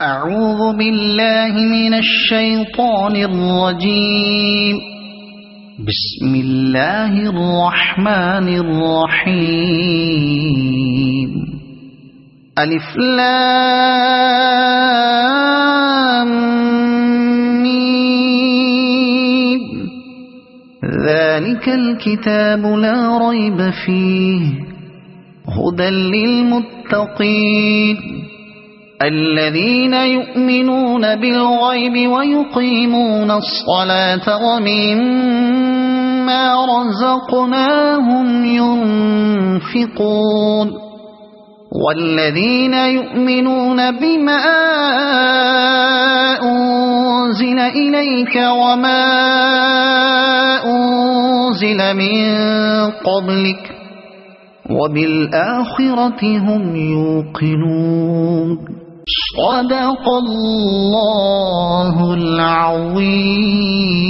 أعوذ بالله من الشيطان الرجيم. بسم الله الرحمن الرحيم. ألف لام ميم. ذلك الكتاب لا ريب فيه هدى للمتقين الذين يؤمنون بالغيب ويقيمون الصلاة ومما رزقناهم ينفقون والذين يؤمنون بما أنزل إليك وما أنزل من قبلك وبالآخرة هم يوقنون. صدق الله العظيم.